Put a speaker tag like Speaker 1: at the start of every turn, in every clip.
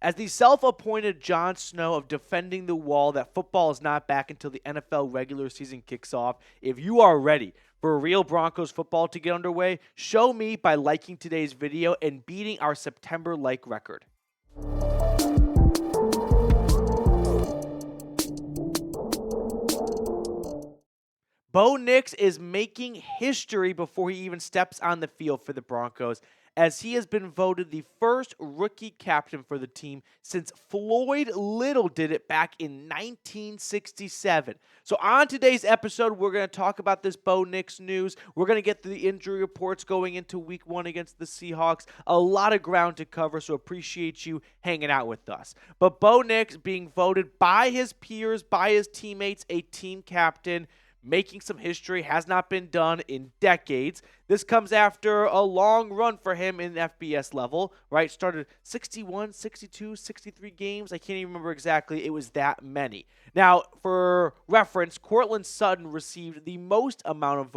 Speaker 1: As the self-appointed Jon Snow of defending the wall that football is not back until the NFL regular season kicks off, if you are ready for real Broncos football to get underway, show me by liking today's video and beating our September like record. Bo Nix is making history before he even steps on the field for the Broncos, as he has been voted the first rookie captain for the team since Floyd Little did it back in 1967. So on today's episode, we're going to talk about this Bo Nix news. We're going to get the injury reports going into week 1 against the Seahawks. A lot of ground to cover, so appreciate you hanging out with us. But Bo Nix being voted by his peers, by his teammates, a team captain, making some history, has not been done in decades. This comes after a long run for him in FBS level, right? Started 61, 62, 63 games. I can't even remember exactly. It was that many. Now, for reference, Courtland Sutton received the most amount of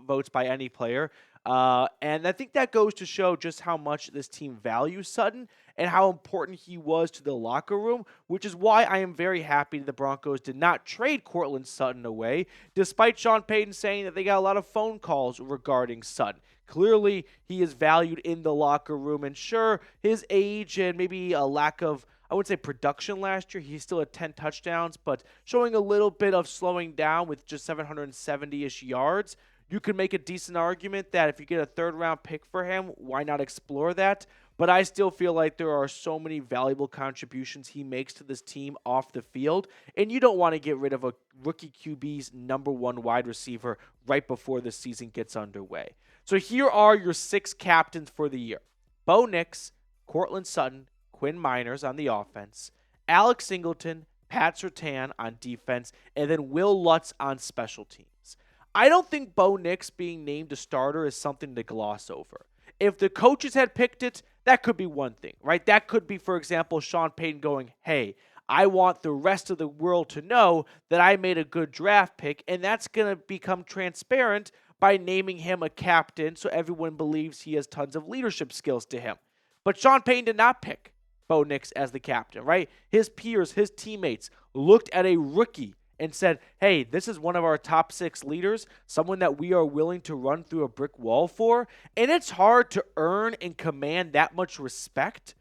Speaker 1: votes by any player. And I think that goes to show just how much this team values Sutton and how important he was to the locker room, which is why I am very happy the Broncos did not trade Courtland Sutton away, despite Sean Payton saying that they got a lot of phone calls regarding Sutton. Clearly, he is valued in the locker room, and sure, his age and maybe a lack of, I would say, production last year, he still had 10 touchdowns, but showing a little bit of slowing down with just 770-ish yards. You could make a decent argument that if you get a third-round pick for him, why not explore that? But I still feel like there are so many valuable contributions he makes to this team off the field, and you don't want to get rid of a rookie QB's #1 wide receiver right before the season gets underway. So here are your 6 captains for the year. Bo Nix, Courtland Sutton, Quinn Meinerz on the offense, Alex Singleton, Pat Surtain on defense, and then Wil Lutz on special teams. I don't think Bo Nix being named a starter is something to gloss over. If the coaches had picked it, that could be one thing, right? That could be, for example, Sean Payton going, hey, I want the rest of the world to know that I made a good draft pick, and that's going to become transparent by naming him a captain so everyone believes he has tons of leadership skills to him. But Sean Payton did not pick Bo Nix as the captain, right? His peers, his teammates looked at a rookie and said, hey, this is one of our top 6 leaders, someone that we are willing to run through a brick wall for. And it's hard to earn and command that much respect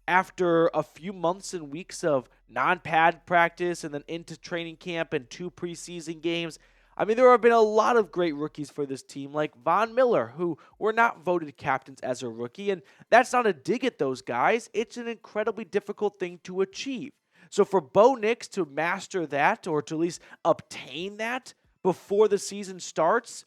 Speaker 1: after a few months and weeks of non-pad practice and then into training camp and 2 preseason games. I mean, there have been a lot of great rookies for this team, like Von Miller, who were not voted captains as a rookie. And that's not a dig at those guys. It's an incredibly difficult thing to achieve. So for Bo Nix to master that, or to at least obtain that before the season starts,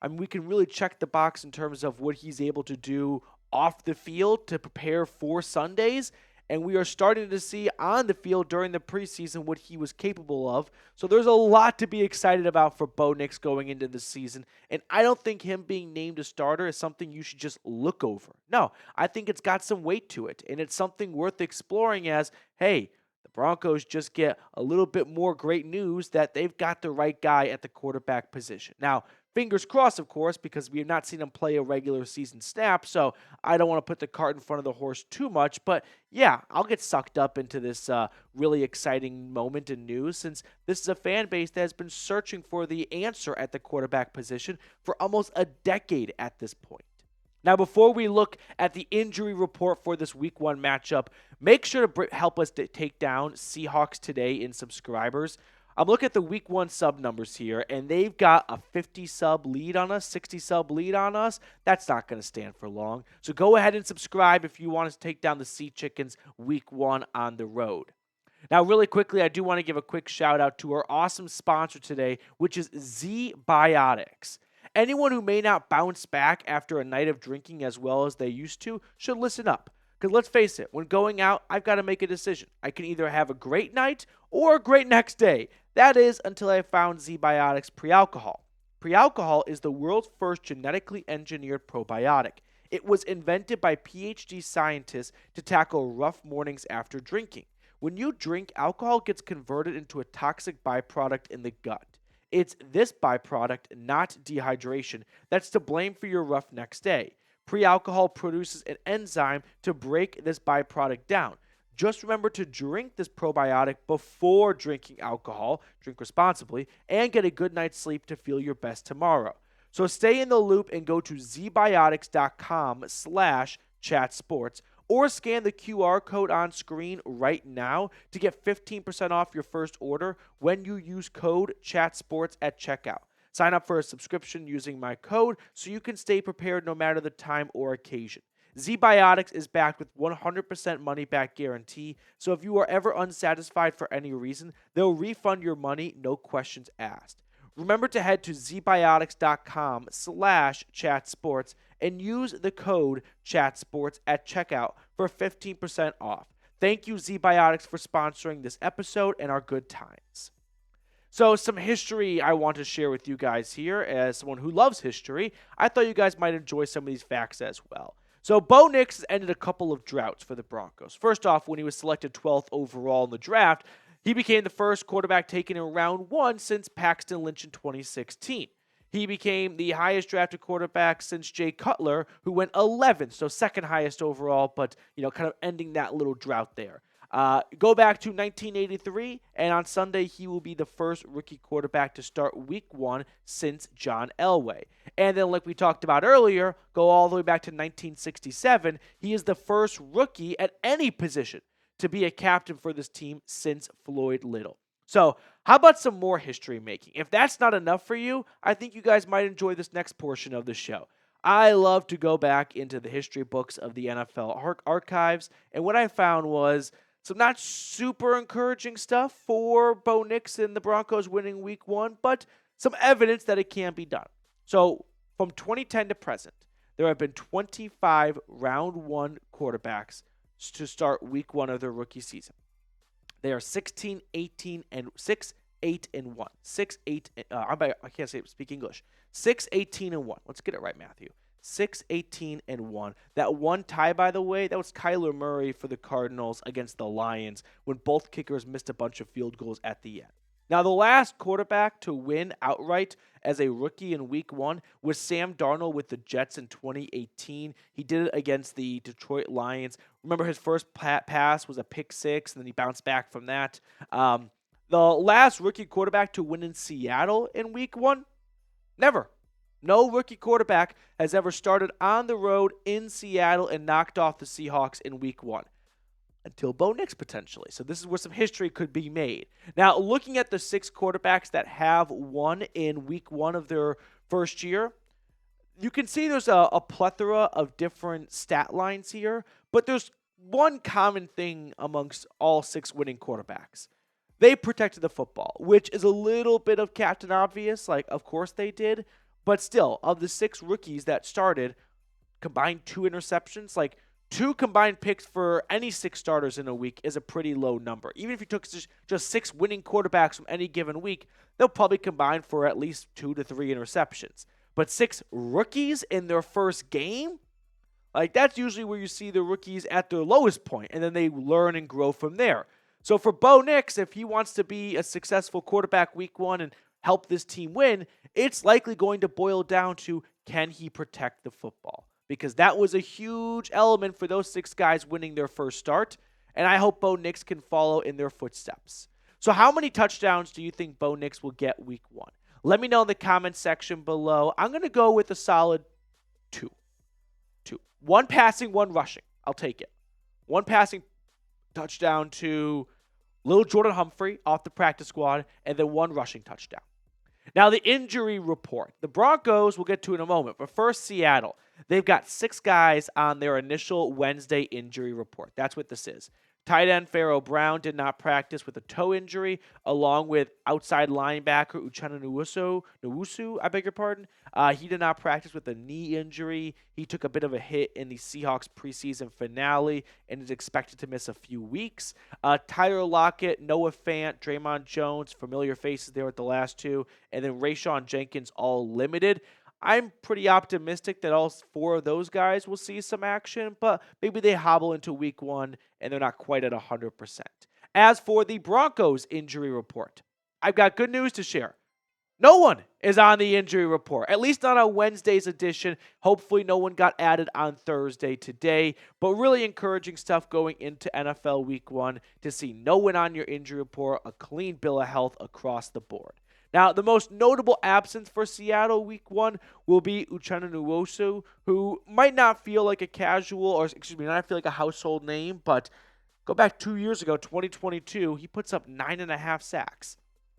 Speaker 1: I mean, we can really check the box in terms of what he's able to do off the field to prepare for Sundays. And we are starting to see on the field during the preseason what he was capable of. So there's a lot to be excited about for Bo Nix going into the season. And I don't think him being named a starter is something you should just look over. No, I think it's got some weight to it. And it's something worth exploring as, hey, the Broncos just get a little bit more great news that they've got the right guy at the quarterback position. Now, fingers crossed, of course, because we have not seen him play a regular season snap, so I don't want to put the cart in front of the horse too much. But yeah, I'll get sucked up into this really exciting moment in news, since this is a fan base that has been searching for the answer at the quarterback position for almost a decade at this point. Now, before we look at the injury report for this Week 1 matchup, make sure to help us take down Seahawks Today in subscribers. I'm looking at the Week 1 sub numbers here, and they've got a 50 sub lead on us, 60 sub lead on us. That's not going to stand for long. So go ahead and subscribe if you want us to take down the Sea Chickens Week 1 on the road. Now, really quickly, I do want to give a quick shout out to our awesome sponsor today, which is Z-Biotics. Anyone who may not bounce back after a night of drinking as well as they used to should listen up. Because let's face it, when going out, I've got to make a decision. I can either have a great night or a great next day. That is until I found Z-Biotics Pre-Alcohol. Pre-Alcohol is the world's first genetically engineered probiotic. It was invented by PhD scientists to tackle rough mornings after drinking. When you drink, alcohol gets converted into a toxic byproduct in the gut. It's this byproduct, not dehydration, that's to blame for your rough next day. Pre-alcohol produces an enzyme to break this byproduct down. Just remember to drink this probiotic before drinking alcohol, drink responsibly, and get a good night's sleep to feel your best tomorrow. So stay in the loop and go to zbiotics.com/chatsports or scan the QR code on screen right now to get 15% off your first order when you use code CHATSPORTS at checkout. Sign up for a subscription using my code so you can stay prepared no matter the time or occasion. ZBiotics is backed with 100% money-back guarantee, so if you are ever unsatisfied for any reason, they'll refund your money, no questions asked. Remember to head to zbiotics.com/chatsports and use the code CHATSPORTS at checkout for 15% off. Thank you, ZBiotics, for sponsoring this episode and our good times. So some history I want to share with you guys here. As someone who loves history, I thought you guys might enjoy some of these facts as well. So Bo Nix has ended a couple of droughts for the Broncos. First off, when he was selected 12th overall in the draft, he became the first quarterback taken in round 1 since Paxton Lynch in 2016. He became the highest drafted quarterback since Jay Cutler, who went 11th, so second highest overall, but kind of ending that little drought there. Go back to 1983, and on Sunday, he will be the first rookie quarterback to start week 1 since John Elway. And then, like we talked about earlier, go all the way back to 1967, he is the first rookie at any position to be a captain for this team since Floyd Little. So, how about some more history making? If that's not enough for you, I think you guys might enjoy this next portion of the show. I love to go back into the history books of the NFL archives, and what I found was some not super encouraging stuff for Bo Nix and the Broncos winning week 1, but some evidence that it can be done. So, from 2010 to present, there have been 25 round 1 quarterbacks to start week 1 of their rookie season. They are 16, 18, and 6, 8, and 1. 6, 8, I can't speak English. 6, 18, and 1. Let's get it right, Matthew. 6, 18, and 1. That one tie, by the way, that was Kyler Murray for the Cardinals against the Lions when both kickers missed a bunch of field goals at the end. Now, the last quarterback to win outright as a rookie in week 1 was Sam Darnold with the Jets in 2018. He did it against the Detroit Lions. Remember, his first pass was a pick 6, and then he bounced back from that. The last rookie quarterback to win in Seattle in week 1? Never. No rookie quarterback has ever started on the road in Seattle and knocked off the Seahawks in week 1. Until Bo Nix, potentially. So this is where some history could be made. Now, looking at the 6 quarterbacks that have won in week 1 of their first year, you can see there's a plethora of different stat lines here, but there's one common thing amongst all 6 winning quarterbacks. They protected the football, which is a little bit of Captain Obvious, like of course they did, but still, of the 6 rookies that started, combined 2 interceptions, like 2 combined picks for any 6 starters in a week is a pretty low number. Even if you took just 6 winning quarterbacks from any given week, they'll probably combine for at least 2 to 3 interceptions. But 6 rookies in their first game? Like, that's usually where you see the rookies at their lowest point, and then they learn and grow from there. So for Bo Nix, if he wants to be a successful quarterback week 1 and help this team win, it's likely going to boil down to, can he protect the football? Because that was a huge element for those 6 guys winning their first start, and I hope Bo Nix can follow in their footsteps. So how many touchdowns do you think Bo Nix will get week 1? Let me know in the comments section below. I'm going to go with a solid 2. 1 passing, 1 rushing. I'll take it. 1 passing touchdown to little Jordan Humphrey off the practice squad, and then 1 rushing touchdown. Now, the injury report. The Broncos we'll get to in a moment, but first, Seattle. They've got 6 guys on their initial Wednesday injury report. That's what this is. Tight end Pharaoh Brown did not practice with a toe injury, along with outside linebacker Uchenna Nwosu, I beg your pardon. He did not practice with a knee injury. He took a bit of a hit in the Seahawks preseason finale and is expected to miss a few weeks. Tyler Lockett, Noah Fant, Dre'Mont Jones, familiar faces there with the last 2, and then Rayshawn Jenkins all limited. I'm pretty optimistic that all 4 of those guys will see some action, but maybe they hobble into week 1 and they're not quite at 100%. As for the Broncos injury report, I've got good news to share. No one is on the injury report, at least not on Wednesday's edition. Hopefully no one got added on Thursday today, but really encouraging stuff going into NFL Week 1 to see no one on your injury report, a clean bill of health across the board. Now, the most notable absence for Seattle Week 1 will be Uchenna Nwosu, who might not feel like a casual, or excuse me, not feel like a household name, but go back 2 years ago, 2022, he puts up 9.5 sacks.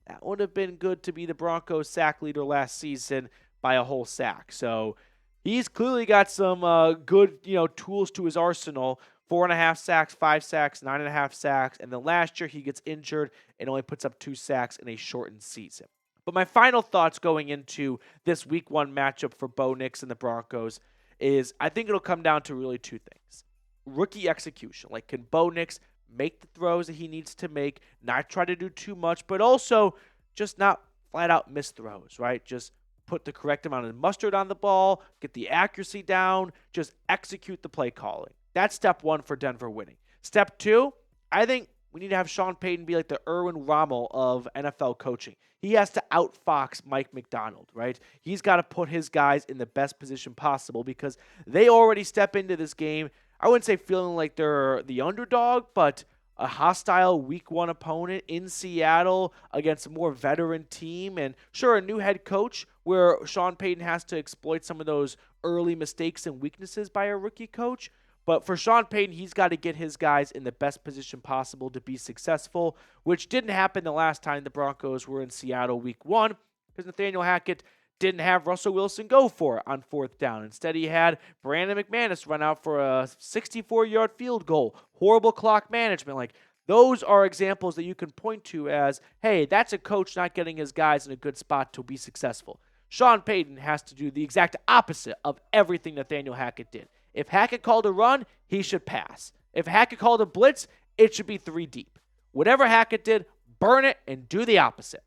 Speaker 1: That would have been good to be the Broncos sack leader last season by a whole sack. So he's clearly got some good, tools to his arsenal. 4.5 sacks, 5 sacks, 9.5 sacks. And then last year he gets injured and only puts up 2 sacks in a shortened season. But my final thoughts going into this Week 1 matchup for Bo Nix and the Broncos is I think it'll come down to really 2 things. Rookie execution. Like, can Bo Nix make the throws that he needs to make, not try to do too much, but also just not flat out miss throws, right? Just put the correct amount of mustard on the ball, get the accuracy down, just execute the play calling. That's step 1 for Denver winning. Step 2, I think we need to have Sean Payton be like the Erwin Rommel of NFL coaching. He has to outfox Mike McDonald, right? He's got to put his guys in the best position possible because they already step into this game, I wouldn't say feeling like they're the underdog, but a hostile Week 1 opponent in Seattle against a more veteran team. And sure, a new head coach where Sean Payton has to exploit some of those early mistakes and weaknesses by a rookie coach. But for Sean Payton, he's got to get his guys in the best position possible to be successful, which didn't happen the last time the Broncos were in Seattle Week 1 because Nathaniel Hackett didn't have Russell Wilson go for it on 4th down. Instead, he had Brandon McManus run out for a 64-yard field goal. Horrible clock management. Like, those are examples that you can point to as, hey, that's a coach not getting his guys in a good spot to be successful. Sean Payton has to do the exact opposite of everything Nathaniel Hackett did. If Hackett called a run, he should pass. If Hackett called a blitz, it should be 3 deep. Whatever Hackett did, burn it and do the opposite.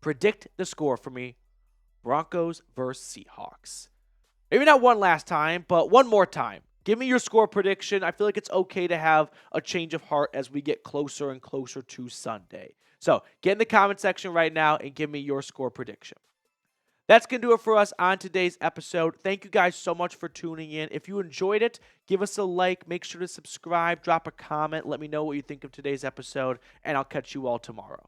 Speaker 1: Predict the score for me. Broncos versus Seahawks. Maybe not one last time, but one more time. Give me your score prediction. I feel like it's okay to have a change of heart as we get closer and closer to Sunday. So get in the comment section right now and give me your score prediction. That's going to do it for us on today's episode. Thank you guys so much for tuning in. If you enjoyed it, give us a like. Make sure to subscribe. Drop a comment. Let me know what you think of today's episode, and I'll catch you all tomorrow.